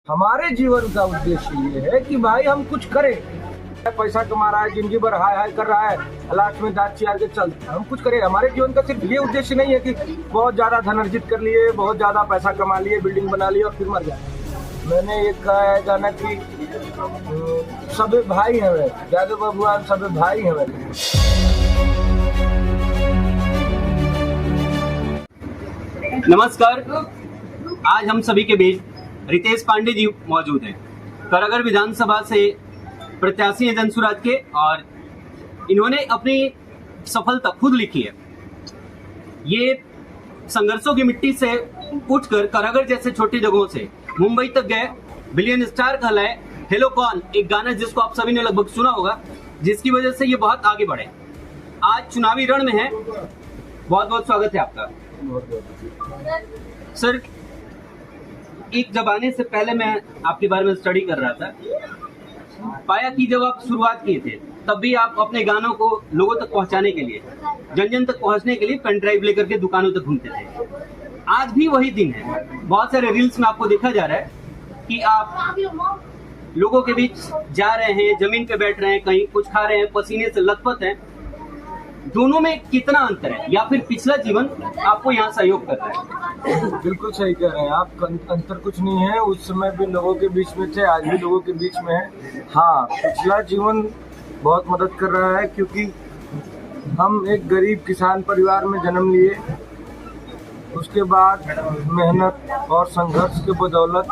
हमारे जीवन का उद्देश्य ये है कि भाई हम कुछ करें। पैसा कमा रहा है, जिंदगी भर हाय हाय कर रहा है, लास्ट में दांत चियार के चल, हम कुछ करें। हमारे जीवन का सिर्फ ये उद्देश्य नहीं है कि बहुत ज्यादा धन अर्जित कर लिए, बहुत ज्यादा पैसा कमा लिए, बिल्डिंग बना लिए और फिर मर जाए। मैंने एक कहा है गाना कि सब भाई हमें, यादव भगवान सब भाई हमें। नमस्कार, आज हम सभी के बीच रितेश पांडे जी मौजूद हैं। करागढ़ विधानसभा से प्रत्याशी हैं जनसुराज के, और इन्होंने अपनी सफलता खुद लिखी है। ये संघर्षों की मिट्टी से उठकर करागढ़ जैसे छोटी जगहों से मुंबई तक गए, बिलियन स्टार कहलाए। हेलो कौन, एक गाना जिसको आप सभी ने लगभग सुना होगा, जिसकी वजह से ये बहुत आगे बढ़े। आज चुनावी रण में है। बहुत बहुत स्वागत है आपका। सर, एक जमाने से पहले मैं आपके बारे में स्टडी कर रहा था, पाया कि जब आप शुरुआत किए थे तब भी आप अपने गानों को लोगों तक पहुंचाने के लिए, जन जन तक पहुंचने के लिए पेन ड्राइव लेकर के दुकानों तक घूमते थे। आज भी वही दिन है। बहुत सारे रील्स में आपको देखा जा रहा है कि आप लोगों के बीच जा रहे हैं, जमीन पे बैठ रहे हैं, कहीं कुछ खा रहे हैं, पसीने से लथपथ हैं। दोनों में कितना अंतर है, या फिर पिछला जीवन आपको यहाँ सहयोग कर रहा है? बिल्कुल सही कह रहे हैं आप, अंतर कुछ नहीं है। उस समय भी लोगों के बीच में थे, आज भी लोगों के बीच में है। हाँ, पिछला जीवन बहुत मदद कर रहा है, क्योंकि हम एक गरीब किसान परिवार में जन्म लिए। उसके बाद मेहनत और संघर्ष के बदौलत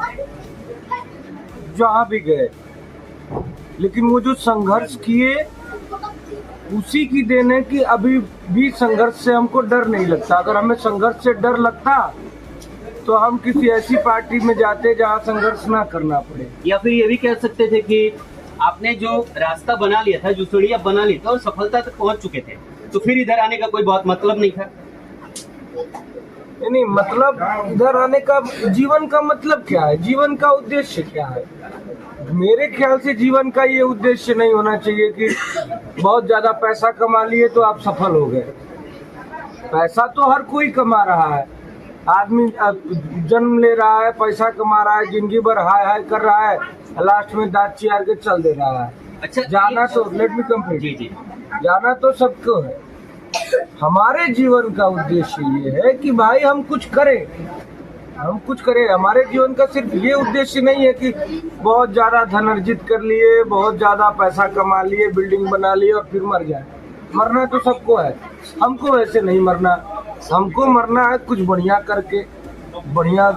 जहाँ भी गए, लेकिन वो जो संघर्ष किए उसी की देन है कि अभी भी संघर्ष से हमको डर नहीं लगता। अगर हमें संघर्ष से डर लगता तो हम किसी ऐसी पार्टी में जाते जहां संघर्ष ना करना पड़े। या फिर ये भी कह सकते थे कि आपने जो रास्ता बना लिया था, जो सीढ़ियां बना ली था और सफलता तक पहुंच चुके थे, तो फिर इधर आने का कोई बहुत मतलब नहीं था। नहीं, मतलब इधर आने का, जीवन का मतलब क्या है, जीवन का उद्देश्य क्या है? मेरे ख्याल से जीवन का ये उद्देश्य नहीं होना चाहिए कि बहुत ज्यादा पैसा कमा लिए तो आप सफल हो गए। पैसा तो हर कोई कमा रहा है। आदमी जन्म ले रहा है, पैसा कमा रहा है, जिंदगी भर हाय हाय कर रहा है, लास्ट में दांत चियार के चल दे रहा है। अच्छा, जाना तो, लेट मी कंप्लीट, जी, जाना तो सबको है। हमारे जीवन का उद्देश्य ये है कि भाई हम कुछ करें, हम कुछ करें। हमारे जीवन का सिर्फ ये उद्देश्य नहीं है कि बहुत ज्यादा धन अर्जित कर लिए, बहुत ज्यादा पैसा कमा लिए, बिल्डिंग बना लिए और फिर मर जाए। मरना तो सबको है, हमको वैसे नहीं मरना। हमको मरना है कुछ बढ़िया करके, बढ़िया,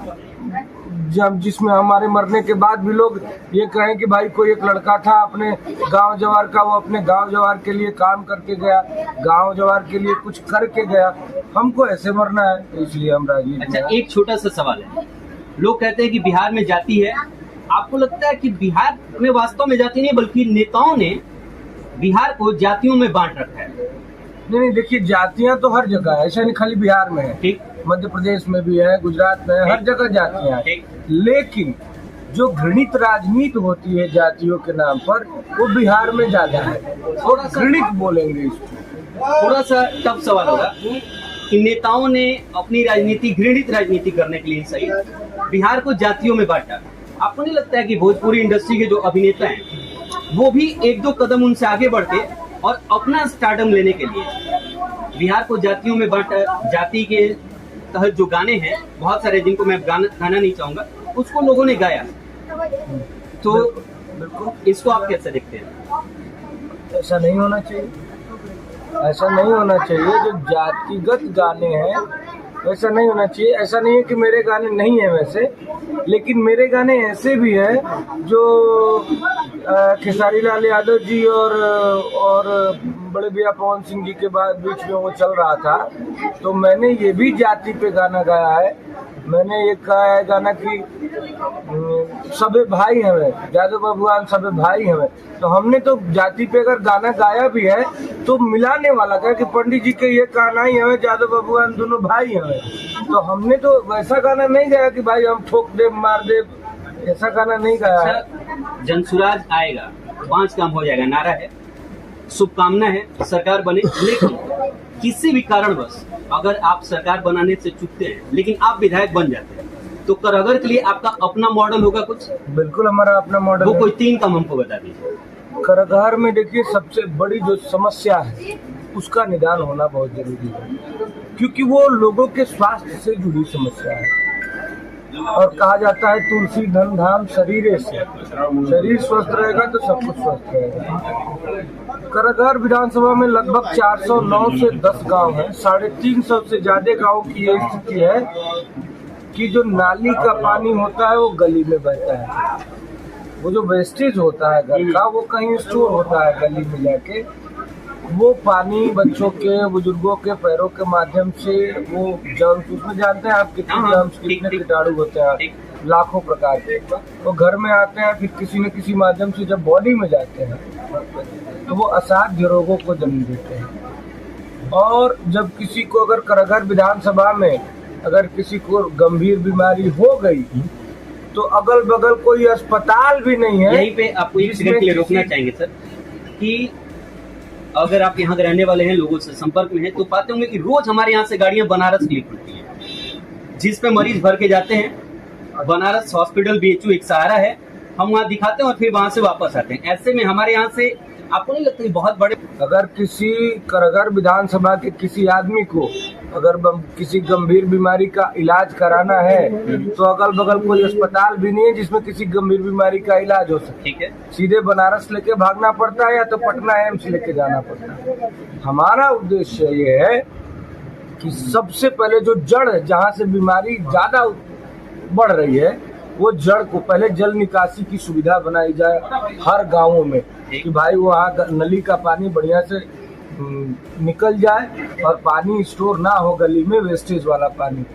जब जिसमें हमारे मरने के बाद भी लोग ये कहें कि भाई कोई एक लड़का था अपने गांव जवार का, वो अपने गांव जवार के लिए काम करके गया, गांव जवार के लिए कुछ करके गया। हमको ऐसे मरना है, इसलिए हम राजनीति। अच्छा, एक छोटा सा सवाल है। लोग कहते हैं कि बिहार में जाति है। आपको लगता है कि बिहार में वास्तव में जाति नहीं, बल्कि नेताओं ने बिहार को जातियों में बांट रखा है? नहीं, देखिए, जातियां तो हर जगह है, ऐसा नहीं खाली बिहार में है। ठीक, मध्य प्रदेश में भी है, गुजरात में है, हर जगह जातियां हैं। लेकिन जो घृणित राजनीति होती है जातियों के नाम पर, वो बिहार में ज्यादा है, और घृणित बोलेंगे इसको। थोड़ा सा टफ सवाल होगा कि नेताओं ने अपनी राजनीति, घृणित राजनीति करने के लिए सही बिहार को जातियों में बांटा। आपको नहीं लगता है कि भोजपुरी इंडस्ट्री के जो अभिनेता हैं वो भी एक दो कदम उनसे आगे बढ़ के और अपना स्टारडम लेने के लिए बिहार को जातियों में बांटा? जाति के तहत जो गाने हैं बहुत सारे, जिनको मैं गाना नहीं चाहूंगा, उसको लोगों ने गाया, तो इसको आप कैसे देखते हैं? ऐसा नहीं होना चाहिए, ऐसा नहीं होना चाहिए। जो जातिगत गाने हैं वैसा नहीं होना चाहिए। ऐसा नहीं है कि मेरे गाने नहीं है वैसे, लेकिन मेरे गाने ऐसे भी हैं जो खेसारी लाल यादव जी और बड़े भैया पवन सिंह जी के बाद बीच में वो चल रहा था, तो मैंने ये भी जाति पे गाना गाया है। मैंने ये कहा है गाना कि सबे भाई हमें, यादव भगवान सबे भाई हमें। तो हमने तो जाति पे अगर गाना गाया भी है तो मिलाने वाला का कि पंडित जी के ये कहना ही हमें, यादव भगवान दोनों भाई हमें। तो हमने तो वैसा गाना नहीं गाया कि भाई हम ठोक दे मार दे, ऐसा गाना नहीं गाया है। जनसुराज आएगा, 5 काम हो जाएगा नारा है, शुभकामना है, सरकार बने। लेकिन किसी भी कारणवश अगर आप सरकार बनाने से चूकते हैं, लेकिन आप विधायक बन जाते हैं, तो करहगर के लिए आपका अपना मॉडल होगा कुछ, बिल्कुल हमारा अपना मॉडल वो है। कोई 3 काम हमको बता दीजिए। करहगर में देखिए सबसे बड़ी जो समस्या है उसका निदान होना बहुत जरूरी है, क्योंकि वो लोगों के स्वास्थ्य से जुड़ी समस्या है। और कहा जाता है तुलसी धन धाम शरीर से, शरीर स्वस्थ रहेगा तो सब कुछ स्वस्थ रहेगा। करहगर विधानसभा में लगभग 409 से 10 गांव हैं। 350 से ज्यादा गांव की ये स्थिति है कि जो नाली का पानी होता है वो गली में बहता है, वो जो वेस्टेज होता है घर का वो कहीं स्टोर होता है गली में जाके, वो पानी बच्चों के बुजुर्गों के पैरों के माध्यम से वो जर्म्स, उसमें जानते हैं आप कितने जर्म्स कितने कीटाणु होते हैं, लाखों प्रकार के, वो घर में आते हैं, फिर किसी न किसी माध्यम से जब बॉडी में जाते हैं तो वो असाध्य रोगों को जन्म देते हैं। और जब किसी को अगर करहगर विधानसभा में अगर किसी को गंभीर बीमारी हो गई तो अगल बगल कोई अस्पताल भी नहीं है। यहीं पे आपको एक सेकंड के लिए रोकना चाहेंगे सर कि अगर आप यहाँ के रहने वाले हैं, लोगों से संपर्क में हैं, तो पाते होंगे कि रोज हमारे यहाँ से गाड़ियां बनारस के लिए खुलती हैं, जिस पे मरीज भर के जाते हैं। बनारस हॉस्पिटल BHU एक सहारा है, हम वहाँ दिखाते हैं और फिर वहाँ से वापस आते हैं। ऐसे में हमारे यहाँ से आपको नहीं लगता बहुत बड़े, अगर किसी करहगर विधानसभा के किसी आदमी को अगर किसी गंभीर बीमारी का इलाज कराना है तो अगल बगल कोई अस्पताल भी नहीं है जिसमें किसी गंभीर बीमारी का इलाज हो सके। ठीक है, सीधे बनारस लेके भागना पड़ता है या तो पटना एम्स लेके जाना पड़ता है। हमारा उद्देश्य ये है कि सबसे पहले जो जड़ है जहाँ से बीमारी ज्यादा बढ़ रही है वो जड़ को पहले जल निकासी की सुविधा बनाई जाए हर गांवों में, कि भाई वहाँ नली का पानी बढ़िया से निकल जाए और पानी स्टोर ना हो गली में वेस्टेज वाला पानी।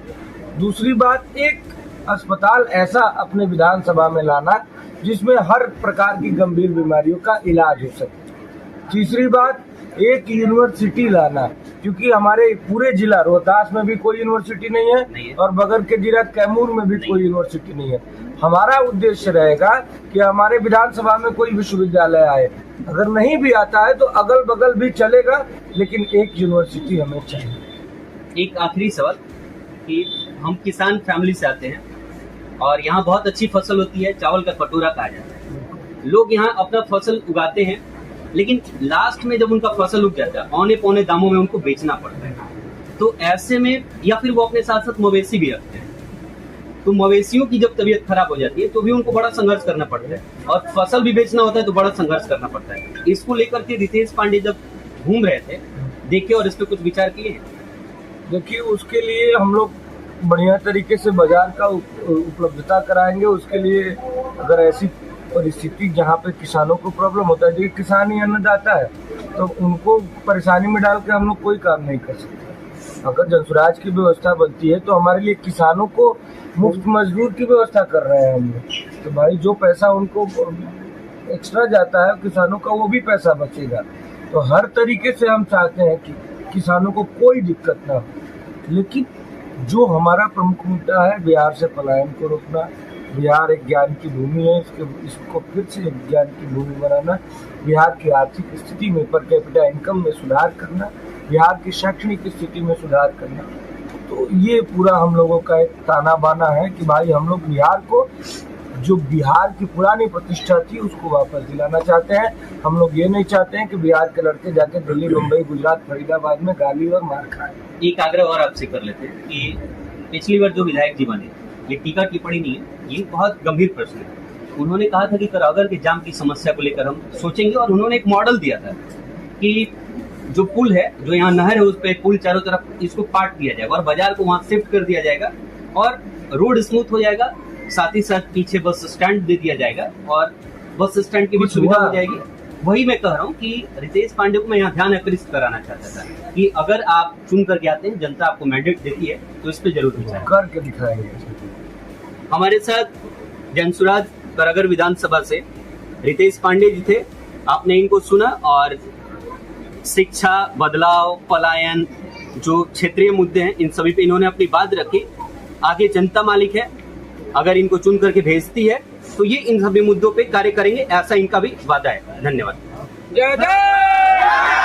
दूसरी बात, एक अस्पताल ऐसा अपने विधानसभा में लाना जिसमें हर प्रकार की गंभीर बीमारियों का इलाज हो सके। तीसरी बात, एक यूनिवर्सिटी लाना, क्योंकि हमारे पूरे जिला रोहतास में भी कोई यूनिवर्सिटी नहीं है और बगल के जिला कैमूर में भी कोई यूनिवर्सिटी नहीं है। हमारा उद्देश्य रहेगा कि हमारे विधानसभा में कोई विश्वविद्यालय आए, अगर नहीं भी आता है तो अगल बगल भी चलेगा, लेकिन एक यूनिवर्सिटी हमें चाहिए। एक आखिरी सवाल कि हम किसान फैमिली से आते हैं और यहाँ बहुत अच्छी फसल होती है, चावल का कटोरा कहा जाता है। लोग यहाँ अपना फसल उगाते हैं, लेकिन लास्ट में जब उनका फसल उग जाता है औने पौने दामों में उनको बेचना पड़ता है। तो ऐसे में या फिर वो अपने साथ साथ मवेशी भी रखते हैं, तो मवेशियों की जब तबीयत खराब हो जाती है तो भी उनको बड़ा संघर्ष करना पड़ता है और फसल भी बेचना होता है तो बड़ा संघर्ष करना पड़ता है। इसको लेकर के रितेश पांडे जब घूम रहे थे, देखे और इस पे कुछ विचार किए? देखिए, उसके लिए हम लोग बढ़िया तरीके से बाजार का उपलब्धता कराएंगे। उसके लिए अगर ऐसी परिस्थिति जहाँ पे किसानों को प्रॉब्लम होता है, देखिए किसान ही अन्नदाता है, तो उनको परेशानी में डाल के हम लोग कोई काम नहीं कर सकते। अगर जनसुराज की व्यवस्था बनती है तो हमारे लिए किसानों को मुफ्त मजदूर की व्यवस्था कर रहे हैं हम लोग, तो भाई जो पैसा उनको एक्स्ट्रा जाता है किसानों का वो भी पैसा बचेगा। तो हर तरीके से हम चाहते हैं कि किसानों को कोई दिक्कत ना हो, लेकिन जो हमारा प्रमुख मुद्दा है बिहार से पलायन को रोकना। बिहार एक ज्ञान की भूमि है, इसको फिर से एक ज्ञान की भूमि बनाना, बिहार की आर्थिक स्थिति में पर कैपिटा इनकम में सुधार करना, बिहार की शैक्षणिक स्थिति में सुधार करना। तो ये पूरा हम लोगों का एक ताना बाना है कि भाई हम लोग बिहार को, जो बिहार की पुरानी प्रतिष्ठा थी उसको वापस दिलाना चाहते हैं। हम लोग ये नहीं चाहते हैं कि बिहार के लड़के जाके दिल्ली, मुंबई, गुजरात, फरीदाबाद में गाली और मार खाएं। एक आग्रह और आपसे कर लेते हैं कि पिछली बार जो विधायक जी बने, ये टीका टिप्पणी नहीं है, ये बहुत गंभीर प्रश्न है। उन्होंने कहा था कि करहगर के जाम की समस्या को लेकर हम सोचेंगे और उन्होंने एक मॉडल दिया था कि जो पुल है, जो यहाँ नहर है, उस पर पुल चारों तरफ इसको पाट दिया जाएगा और बाजार को वहाँ शिफ्ट कर दिया जाएगा और रोड स्मूथ हो जाएगा, साथ ही साथ पीछे बस स्टैंड दे दिया जाएगा और बस स्टैंड की भी सुविधा हो जाएगी। वही मैं कह रहा हूँ कि रितेश पांडे को मैं यहाँ ध्यान आकृष्ट कराना चाहता था कि अगर आप चुन करके आते हैं, जनता आपको मैंडेट देती है, तो इस पे जरूर विचार करके दिखाएंगे। हमारे साथ जनसुराज करहगर विधानसभा से रितेश पांडे जी थे। आपने इनको सुना और शिक्षा, बदलाव, पलायन, जो क्षेत्रीय मुद्दे हैं, इन सभी पे इन्होंने अपनी बात रखी। आगे जनता मालिक है, अगर इनको चुन करके भेजती है तो ये इन सभी मुद्दों पे कार्य करेंगे, ऐसा इनका भी वादा है। धन्यवाद। जय जय।